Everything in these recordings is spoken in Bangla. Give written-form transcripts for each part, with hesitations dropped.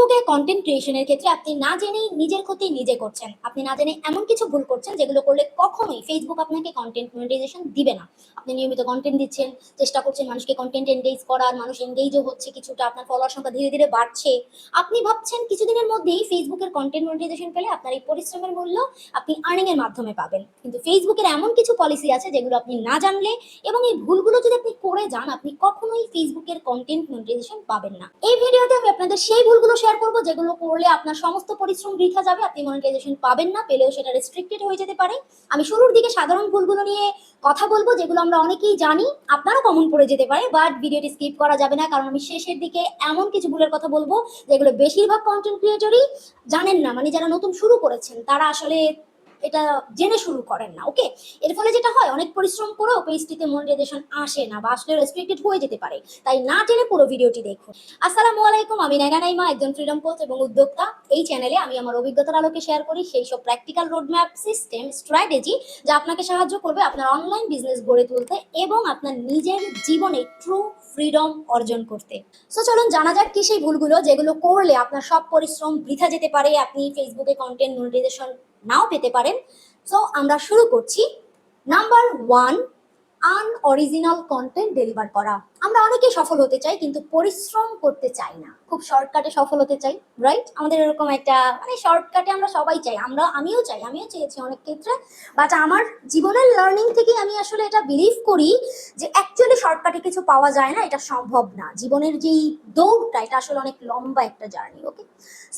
ফেসবুকে কন্টেন্ট ক্রিয়েশনের ক্ষেত্রে আপনি না জেনেই নিজের ক্ষতি নিজে করছেন। আপনি না জেনে এমন কিছু ভুল করছেন যেগুলো করলে কখনোই ফেসবুক আপনাকে কন্টেন্ট মনিটাইজেশন দিবে না। আপনি নিয়মিত কন্টেন্ট দিচ্ছেন, চেষ্টা করছেন মানুষকে কন্টেন্ট এনগেজ করার, মানুষ এনগেজও হচ্ছে কিছুটা, আপনার ফলোয়ার সংখ্যা ধীরে ধীরে বাড়ছে। আপনি ভাবছেন কিছুদিনের মধ্যেই ফেসবুকের কন্টেন্ট মনিটাইজেশন পেলে আপনার এই পরিশ্রমের মূল্য আপনি আর্নিং এর মাধ্যমে পাবেন। কিন্তু ফেসবুকের এমন কিছু পলিসি আছে যেগুলো আপনি না জানলে এবং এই ভুলগুলো যদি আপনি করে যান, আপনি কখনোই ফেসবুকের কন্টেন্ট মনিটাইজেশন পাবেন না। এই ভিডিওতে আমি আপনাদের সেই ভুলগুলো শেয়ার করব যেগুলো করলে আপনার সমস্ত পরিশ্রম বৃথা যাবে, আপনি মনিটাইজেশন পাবেন না, পেলেও সেটা রেস্ট্রিক্টেড হয়ে যেতে পারে। আমি শুরুর দিকে সাধারণ ভুলগুলো নিয়ে কথা বলবো যেগুলো আমরা অনেকেই জানি, আপনারও কমন পড়ে যেতে পারে, বাট ভিডিওটি স্কিপ করা যাবে না, কারণ আমি শেষের দিকে এমন কিছু ভুলের কথা বলবো যেগুলো বেশিরভাগ কন্টেন্ট ক্রিয়েটরই জানেন না, মানে যারা নতুন শুরু করেছেন তারা আসলে এটা জেনে শুরু করেন না। ওকে, এর ফলে যেটা হয়, অনেক পরিশ্রম করেও পেজটিতে মনিটাইজেশন আসে না বা আসলে রেস্ট্রিক্টেড হয়ে যেতে পারে। তাই না জেনে পুরো ভিডিওটি দেখুন। আসসালামু আলাইকুম, আমি নাইনা নাইমা, একজন ফ্রিডম কোচ এবং উদ্যোক্তা। এই চ্যানেলে আমি আমার অভিজ্ঞতার আলোকে শেয়ার করি সেই সব প্র্যাকটিক্যাল রোডম্যাপ, সিস্টেম, স্ট্র্যাটেজি যা আপনাকে সাহায্য করবে আপনার অনলাইন বিজনেস গড়ে তুলতে এবং আপনার নিজের জীবনে ট্রু ফ্রিডম অর্জন করতে। সো চলুন জানা যাক কি সেই ভুলগুলো যেগুলো করলে আপনার সব পরিশ্রম বৃথা যেতে পারে, আপনি ফেসবুকে কন্টেন্ট মনিটাইজেশন নাও পেতে পারেন। সো আমরা শুরু করছি। Number one, unoriginal content deliver করা। আমরা অনেকেই সফল হতে চাই কিন্তু পরিশ্রম করতে চাই না, খুব শর্টকাটে সফল হতে চাই, রাইট? আমাদের এরকম একটা মানে শর্টকাটে আমরা সবাই চাই, আমিও চাই, আমিও চেয়েছি অনেক ক্ষেত্রে। বাট আমার জীবনের লার্নিং থেকে আমি আসলে এটা বিলিভ করি যে অ্যাকচুয়ালি শর্টকাটে কিছু পাওয়া যায় না, এটা সম্ভব না। জীবনের যেই দৌড়টা, এটা আসলে অনেক লম্বা একটা জার্নি। ওকে,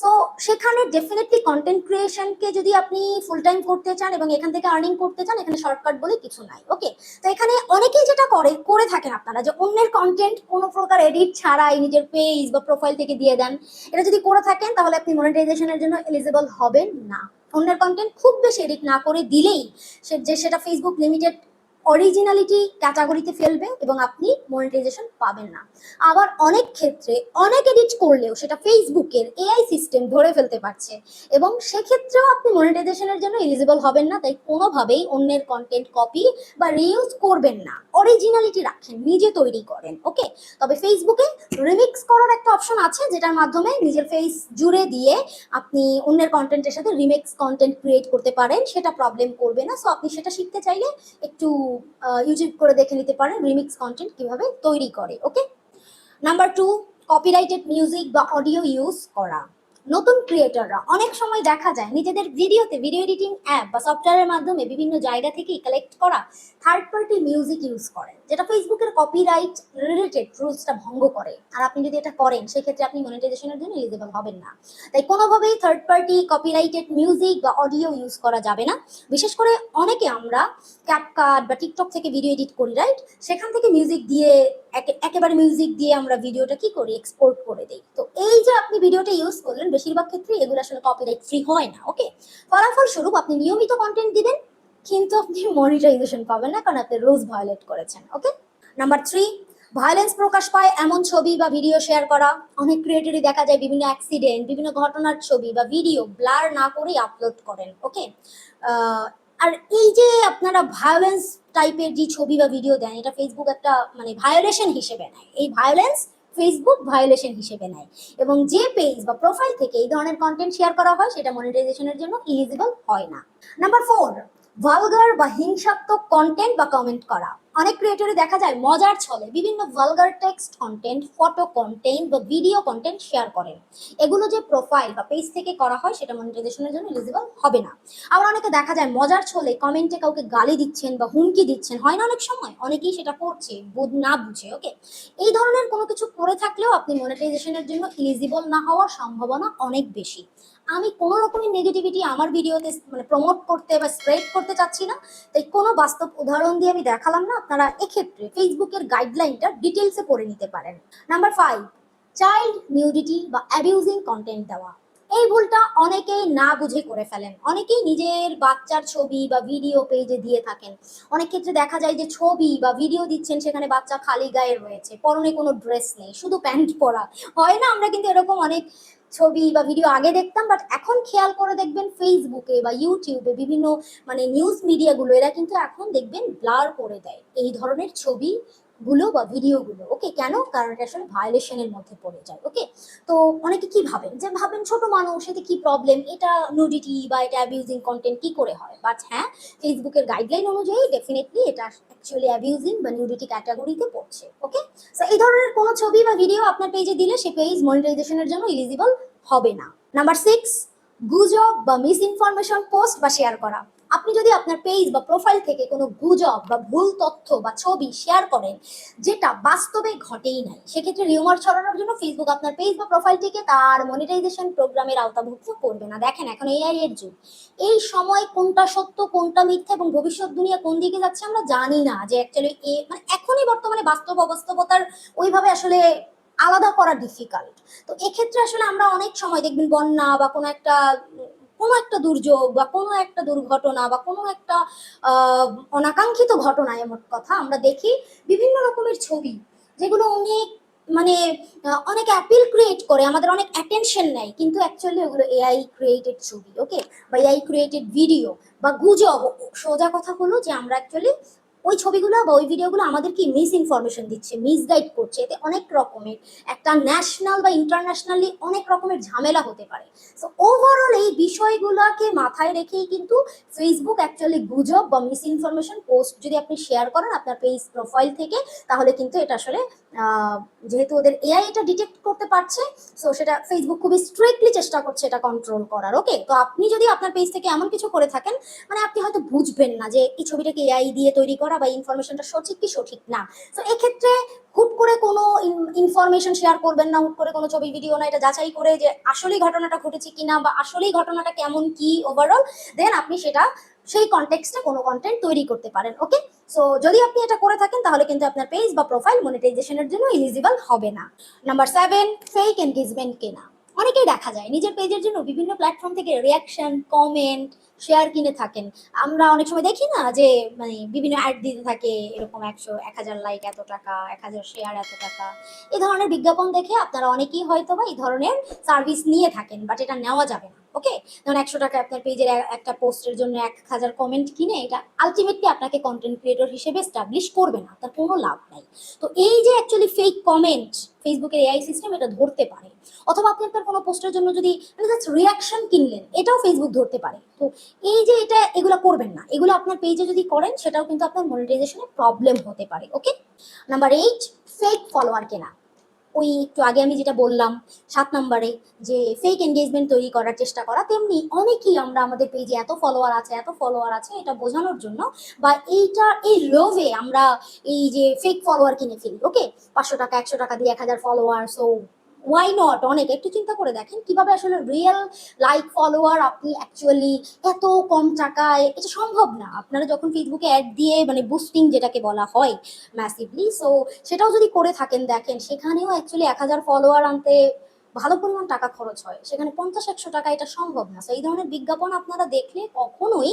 সো সেখানে ডেফিনেটলি কন্টেন্ট ক্রিয়েশনকে যদি আপনি ফুল টাইম করতে চান এবং এখান থেকে আর্নিং করতে চান, এখানে শর্টকাট বলে কিছু নাই। ওকে, তো এখানে অনেকেই যেটা করে থাকেন আপনারা, যে অন্যের কন্টেন্ট কোনো প্রকার এডিট ছাড়াই নিজের পেজ বা প্রোফাইল থেকে দিয়ে দেন। এটা যদি করে থাকেন তাহলে আপনি মনিটাইজেশনের জন্য এলিজিবল হবেন না। অন্যের কন্টেন্ট খুব বেশি এডিট না করে দিলেই সেটা ফেসবুক লিমিটেড অরিজিনালিটি ক্যাটাগরিতে ফেলবে এবং আপনি মনিটাইজেশন পাবেন না। আবার অনেক ক্ষেত্রে অনেক এডিট করলেও সেটা ফেসবুকের এআই সিস্টেম ধরে ফেলতে পারছে এবং সেক্ষেত্রেও আপনি মনিটাইজেশনের জন্য এলিজিবল হবেন না। তাই কোনোভাবেই অন্যের কন্টেন্ট কপি বা রিউজ করবেন না, অরিজিনালিটি রাখেন, নিজে তৈরি করেন। ওকে, তবে ফেসবুকে রিমিক্স করার একটা অপশন আছে যেটার মাধ্যমে নিজের ফেস জুড়ে দিয়ে আপনি অন্যের কন্টেন্টের সাথে রিমিক্স কন্টেন্ট ক্রিয়েট করতে পারেন, সেটা প্রবলেম করবে না। সো আপনি সেটা শিখতে চাইলে একটু ইউটিউব করে দেখে নিতে পারেন রিমিক্স কন্টেন্ট কিভাবে তৈরি করে। ওকে, নাম্বার টু, কপিরাইটেড মিউজিক বা অডিও ইউজ করা। নতুন ক্রিয়েটররা অনেক সময় দেখা যায় নিজেদের ভিডিওতে ভিডিও এডিটিং অ্যাপ বা সফটওয়্যারের মাধ্যমে বিভিন্ন জায়গা থেকেই কালেক্ট করা থার্ড পার্টি মিউজিক ইউজ করেন, যেটা ফেসবুকের কপিরাইট রিলেটেড রুলসটা ভঙ্গ করে। আর আপনি যদি এটা করেন সেক্ষেত্রে আপনি মনিটাইজেশনের জন্য এলিজিবল হবেন না। তাই কোনোভাবেই থার্ড পার্টি কপিরাইটেড মিউজিক বা অডিও ইউজ করা যাবে না। বিশেষ করে অনেকে আমরা ক্যাপকাট বা টিকটক থেকে ভিডিও এডিট করি, রাইট? সেখান থেকে মিউজিক দিয়ে একেবারে মিউজিক দিয়ে আমরা ভিডিওটা কি করি, এক্সপোর্ট করে দিই। তো এই যে আপনি ভিডিওটা ইউজ করলেন, বেশিরভাগ ক্ষেত্রে এগুলো আসলে কপিরাইট ফ্রি হয় না। ওকে, ফলাফল স্বরূপ আপনি নিয়মিত কন্টেন্ট দিবেন কিন্তু আপনি মনিটাইজেশন পাবেন না, কারণ আপনি রুলস ভায়োলেট করেছেন। ওকে, নাম্বার থ্রি, ভায়োলেন্স প্রকাশ পায় এমন ছবি বা ভিডিও শেয়ার করা। অনেক ক্রিয়েটরই দেখা যায় বিভিন্ন অ্যাক্সিডেন্ট, বিভিন্ন ঘটনার ছবি বা ভিডিও ব্লার না করেই আপলোড করেন। ওকে, আর এই যে আপনারা ভায়োলেন্স টাইপের যে ছবি বা ভিডিও দেন, এটা ফেসবুক একটা মানে ভায়োলেশন হিসেবে নেয়। এই ভায়োলেন্স ফেসবুক ভায়োলেশন হিসেবে নেয় এবং যে পেজ বা প্রোফাইল থেকে এই ধরনের কন্টেন্ট শেয়ার করা হয় সেটা মনিটাইজেশনের জন্য এলিজিবল হয় না। নাম্বার ফোর, ভালগার বা হিংসাত্মক কন্টেন্ট বা কমেন্ট করা। অনেক ক্রিয়েটরে দেখা যায় মজার ছলে বিভিন্ন vulgar text content, photo content বা ভিডিও কন্টেন্ট শেয়ার করেন। এগুলো যে প্রোফাইল বা পেজ থেকে করা হয় সেটা মনিটাইজেশনের জন্য এলিজিবল হবে না। আবার অনেকে দেখা যায় মজার ছলে কমেন্টে কাউকে গালি দিচ্ছেন বা হুমকি দিচ্ছেন, হয় না অনেক সময়, অনেকেই সেটা করছে না বুঝে। ওকে, এই ধরনের কোনো কিছু করে থাকলেও আপনি মনিটাইজেশনের জন্য এলিজিবল না হওয়ার সম্ভাবনা অনেক বেশি। আমি কোনো রকমের নেগেটিভিটি আমার ভিডিওতে মানে প্রমোট করতে বা স্প্রেড করতে চাচ্ছি না, তাই কোনো বাস্তব উদাহরণ দিয়ে আমি দেখালাম না। আপনারা এক্ষেত্রে ফেসবুকের গাইডলাইনটা ডিটেলসে পড়ে নিতে পারেন। নাম্বার ফাইভ, চাইল্ড নিউডিটি বা অ্যাবিউজিং কন্টেন্ট দেওয়া। এই ভুলটা অনেকেই না বুঝে করে ফেলেন। অনেকেই নিজের বাচ্চার ছবি বা ভিডিও পেজে দিয়ে থাকেন। অনেক ক্ষেত্রে দেখা যায় যে ছবি বা ভিডিও দিচ্ছেন, সেখানে বাচ্চা খালি গায়ে রয়েছে, পরনে কোনো ড্রেস নেই, শুধু প্যান্ট পরা। হয় না, আমরা কিন্তু এরকম অনেক ছবি বা ভিডিও আগে দেখতাম, বাট এখন খেয়াল করে দেখবেন ফেসবুকে বা ইউটিউবে বিভিন্ন মানে নিউজ মিডিয়াগুলো এরা কিন্তু এখন দেখবেন ব্লার করে দেয় এই ধরনের ছবি গুলো বা ভিডিওগুলো। ওকে, কেন? কারণ এটা আসলে ভায়োলেশনের মধ্যে পড়ে যায়। ওকে, তো অনেকে কি ভাবেন যে ভাবেন ছোট মানুষ, এতে কি প্রবলেম, এটা নুডিটি বা এটা অ্যাবিউজিং কন্টেন্ট কি করে হয়, বাট হ্যাঁ, ফেসবুকের গাইডলাইন অনুযায়ী ডেফিনেটলি এটা অ্যাকচুয়ালি অ্যাবিউজিং বা নিউডিটি ক্যাটাগরিতে পড়ছে। ওকে, সো এই ধরনের কোনো ছবি বা ভিডিও আপনার পেজে দিলে সে পেজ মনিটাইজেশনের জন্য এলিজিবল হবে না। নাম্বার 6, গুজব বা মিস ইনফরমেশন পোস্ট বা শেয়ার করা। আপনি যদি আপনার পেজ বা প্রোফাইল থেকে কোনো গুজব বা ভুল তথ্য বা ছবি শেয়ার করেন যেটা বাস্তবে ঘটেই নাই, সেক্ষেত্রে রিউমার ছড়ানোর জন্য ফেসবুক আপনার পেজ বা প্রোফাইলটিকে তার মনিটাইজেশন প্রোগ্রামের আওতাভুক্ত করবে না। দেখেন, এখন এআই এর যুগ, এই সময় কোনটা সত্য কোনটা মিথ্যা এবং ভবিষ্যৎ দুনিয়া কোন দিকে যাচ্ছে আমরা জানি না, যে অ্যাকচুয়ালি মানে এখনই বর্তমানে বাস্তব অবাস্তবতার ওইভাবে আসলে আলাদা করা ডিফিকাল্ট। তো এক্ষেত্রে আসলে আমরা অনেক সময় দেখবেন বন্যা বা কোনো একটা দুর্যোগ বা কোনো একটা দুর্ঘটনা বা কোনো একটা অনাকাঙ্ক্ষিত ঘটনায়, মোট কথা আমরা দেখি বিভিন্ন রকমের ছবি যেগুলো অনেক মানে অনেক অ্যাপিল ক্রিয়েট করে, আমাদের অনেক অ্যাটেনশন নেয়, কিন্তু অ্যাকচুয়ালি ওগুলো এআই ক্রিয়েটেড ছবি। ওকে, বা এআই ক্রিয়েটেড ভিডিও বা গুজব। সোজা কথা হলো যে আমরা অ্যাকচুয়ালি ওই ছবিগুলো বা ওই ভিডিওগুলো আমাদের কি মিস ইনফরমেশন দিচ্ছে, মিসগাইড করছে, এতে অনেক রকমের একটা ন্যাশনাল বা ইন্টারন্যাশনালি অনেক রকমের ঝামেলা হতে পারে। সো ওভারঅল এই বিষয়গুলোকে মাথায় রেখেই কিন্তু ফেসবুক অ্যাকচুয়ালি গুজব বা মিস ইনফরমেশন পোস্ট যদি আপনি শেয়ার করেন আপনার পেজ প্রোফাইল থেকে, তাহলে কিন্তু এটা আসলে যেহেতু ওদের এআই এটা ডিটেক্ট করতে পারছে, সো সেটা ফেসবুক খুবই স্ট্রিক্টলি চেষ্টা করছে এটা কন্ট্রোল করার। ওকে, তো আপনি যদি আপনার পেজ থেকে এমন কিছু করে থাকেন, মানে আপনি হয়তো বুঝবেন না যে এই ছবিটাকে এআই দিয়ে তৈরি করা বা ইনফরমেশনটা সঠিক কি সঠিক না। তো এক্ষেত্রে হুট করে কোনো ইনফরমেশন শেয়ার করবেন না, হুট করে কোনো ছবি ভিডিও না, এটা যাচাই করে যে আসলেই ঘটনাটা ঘটেছে কিনা বা আসলেই ঘটনাটা কেমন কি ওভারঅল, দেন আপনি সেটা সেই কনটেক্সটে কোনো কন্টেন্ট তৈরি করতে পারেন। ওকে, সো যদি আপনি এটা করে থাকেন তাহলে কিন্তু আপনার পেজ বা প্রোফাইল মনিটাইজেশনের জন্য এলিজিবল হবে না। নাম্বার 7, ফেক এনগেজমেন্ট কেনা। অনেকেই দেখা যায় নিজের পেজের জন্য বিভিন্ন প্ল্যাটফর্ম থেকে রিয়াকশন, কমেন্ট, শেয়ার কিনে থাকেন। আমরা অনেক সময় দেখি না যে মানে বিভিন্ন অ্যাড দিতে থাকে, এরকম 100-1000 লাইক এত টাকা, 1000 শেয়ার এত টাকা। এই ধরনের বিজ্ঞাপন দেখে আপনারা অনেকেই হয়তো বা এই ধরনের সার্ভিস নিয়ে থাকেন, বাট এটা নেওয়া যাবে না। ওকে, ধরুন 100 টাকা আপনার পেজের একটা পোস্টের জন্য 1000 কমেন্ট কিনে, এটা আলটিমেটলি আপনাকে কন্টেন্ট ক্রিয়েটর হিসেবে এস্টাবলিশ করবে না, তার কোনো লাভ নাই। তো এই যে অ্যাকচুয়ালি ফেক কমেন্ট, ফেসবুকের এআই সিস্টেম এটা ধরতে পারে। অথবা আপনি আপনার কোনো পোস্টের জন্য যদি রিয়াকশন কিনলেন, এটাও ফেসবুক ধরতে পারে। তো এই যে এটা, এগুলো করবেন না, এগুলো আপনার পেজে যদি করেন সেটাও কিন্তু আপনার মনিটাইজেশনে প্রবলেম হতে পারে। ওকে, নাম্বার 8, ফেক ফলোয়ার কেনা। ওই একটু আগে আমি যেটা বললাম 7 নম্বরে, যে ফেক এনগেজমেন্ট তৈরি করার চেষ্টা করা, তেমনি অনেকেই আমরা আমাদের পেজে এত ফলোয়ার আছে এটা বোঝানোর জন্য বা এই লোভে আমরা এই যে ফেক ফলোয়ার কিনে ফেলি। ওকে, 500 টাকা 100 টাকা দিয়ে 1000 ফলোয়ার। সো ওয়াই নট, অনেক একটু চিন্তা করে দেখেন কিভাবে আসলে রিয়েল লাইক ফলোয়ার আপনি অ্যাকচুয়ালি এত কম টাকায়, এটা সম্ভব না। আপনারা যখন ফেসবুকে অ্যাড দিয়ে মানে বুস্টিং যেটাকে বলা হয় ম্যাসিভলি, সো সেটাও যদি করে থাকেন, দেখেন সেখানেও অ্যাকচুয়ালি 1000 ফলোয়ার আনতে ভালো পরিমাণ টাকা খরচ হয়, সেখানে 50-100 টাকা এটা সম্ভব না। তো এই ধরনের বিজ্ঞাপন আপনারা দেখলে কখনোই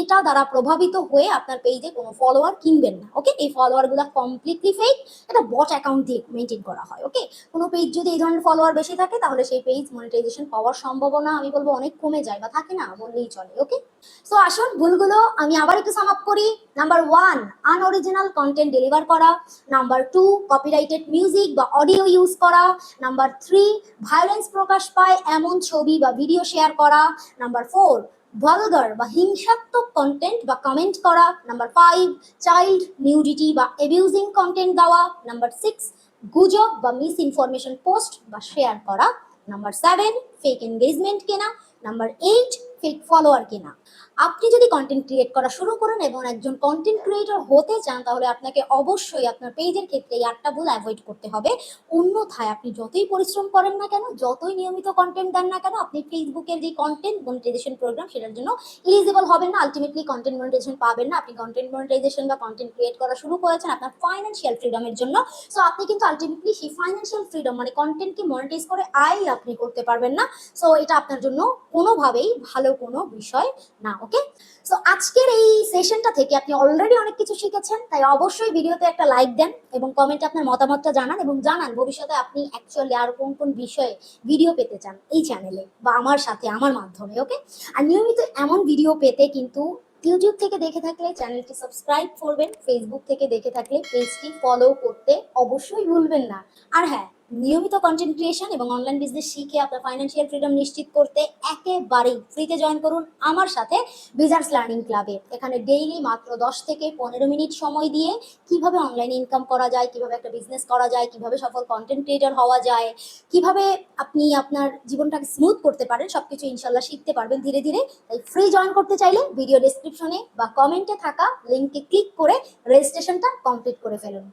এটা দ্বারা প্রভাবিত হয়ে আপনার পেজে কোনো ফলোয়ার কিনবেন না। ওকে, এই ফলোয়ার গুলা কমপ্লিটলি ফেক, এটা বট অ্যাকাউন্ট দিয়ে মেনটেন করা হয়। ওকে, কোনো পেজ যদি এই ধরনের ফলোয়ার বেশি থাকে তাহলে সেই পেজ মনিটাইজেশন পাওয়ার সম্ভাবনা আমি বলবো অনেক কমে যায় বা থাকে না বললেই চলে। ওকে, সো আসুন ভুলগুলো আমি আবার একটু সাম আপ করি। নাম্বার 1, আনঅরিজিনাল কন্টেন্ট ডেলিভার করা। নাম্বার 2, কপিরাইটেড মিউজিক বা অডিও ইউজ করা। নাম্বার 3, ভায়োলেন্স প্রকাশ পায় এমন ছবি বা ভিডিও শেয়ার করা। নাম্বার 4, ভালগার বা হিংসাত্মক কন্টেন্ট বা কমেন্ট করা। নাম্বার 5, চাইল্ড নিউডিটি বা অ্যাবিউজিং কন্টেন্ট দেওয়া। নাম্বার 6, গুজব বা মিস ইনফরমেশন পোস্ট বা শেয়ার করা। নাম্বার 7, ফেক এনগেজমেন্ট কেনা। নাম্বার 8, ফেক ফলোয়ার কেনা। আপনি যদি কন্টেন্ট ক্রিয়েট করা শুরু করেন এবং একজন কন্টেন্ট ক্রিয়েটর হতে চান, তাহলে আপনাকে অবশ্যই আপনার পেজের ক্ষেত্রে এই 8টা ভুল অ্যাভয়েড করতে হবে। অন্যথায় আপনি যতই পরিশ্রম করেন না কেন, যতই নিয়মিত কন্টেন্ট দেন না কেন, আপনি ফেসবুকের যে কন্টেন্ট মনিটাইজেশন প্রোগ্রাম সেটার জন্য এলিজিবল হবেন না, আলটিমেটলি কন্টেন্ট মনিটাইজেশন পাবেন না। আপনি কন্টেন্ট মনিটাইজেশন বা কন্টেন্ট ক্রিয়েট করা শুরু করেছেন আপনার ফাইন্যান্সিয়াল ফ্রিডমের জন্য, সো আপনি কিন্তু আলটিমেটলি সেই ফাইন্যান্সিয়াল ফ্রিডম মানে কন্টেন্টকে মনিটাইজ করে আয় আপনি করতে পারবেন না। সো এটা আপনার জন্য কোনোভাবেই ভালো কোনো বিষয় না। ওকে, সো আজকের এই সেশনটা থেকে আপনি অলরেডি অনেক কিছু শিখেছেন, তাই অবশ্যই ভিডিওতে একটা লাইক দেন এবং কমেন্টে আপনার মতামতটা জানান এবং জানান ভবিষ্যতে আপনি অ্যাকচুয়ালি আর কোন কোন বিষয়ে ভিডিও পেতে চান এই চ্যানেলে বা আমার সাথে আমার মাধ্যমে। ওকে, আর নিয়মিত এমন ভিডিও পেতে কিন্তু ইউটিউব থেকে দেখে থাকলে চ্যানেলটি সাবস্ক্রাইব করবেন, ফেসবুক থেকে দেখে থাকলে পেজটি ফলো করতে অবশ্যই ভুলবেন না। আর হ্যাঁ, নিয়মিত কন্টেন্ট ক্রিয়েশন এবং অনলাইন বিজনেস শিখে আপনার ফাইন্যান্সিয়াল ফ্রিডম নিশ্চিত করতে একেবারেই ফ্রিতে জয়েন করুন আমার সাথে বিজার্স লার্নিং ক্লাবে। এখানে ডেইলি মাত্র 10 থেকে 15 মিনিট সময় দিয়ে কিভাবে অনলাইনে ইনকাম করা যায়, কিভাবে একটা বিজনেস করা যায়, কিভাবে সফল কন্টেন্ট ক্রিয়েটর হওয়া যায়, কিভাবে আপনি আপনার জীবনটাকে স্মুথ করতে পারেন, সবকিছু ইনশাল্লাহ শিখতে পারবেন ধীরে ধীরে। তাই ফ্রি জয়েন করতে চাইলে ভিডিও ডেসক্রিপশনে বা কমেন্টে থাকা লিঙ্কে ক্লিক করে রেজিস্ট্রেশনটা কমপ্লিট করে ফেলুন।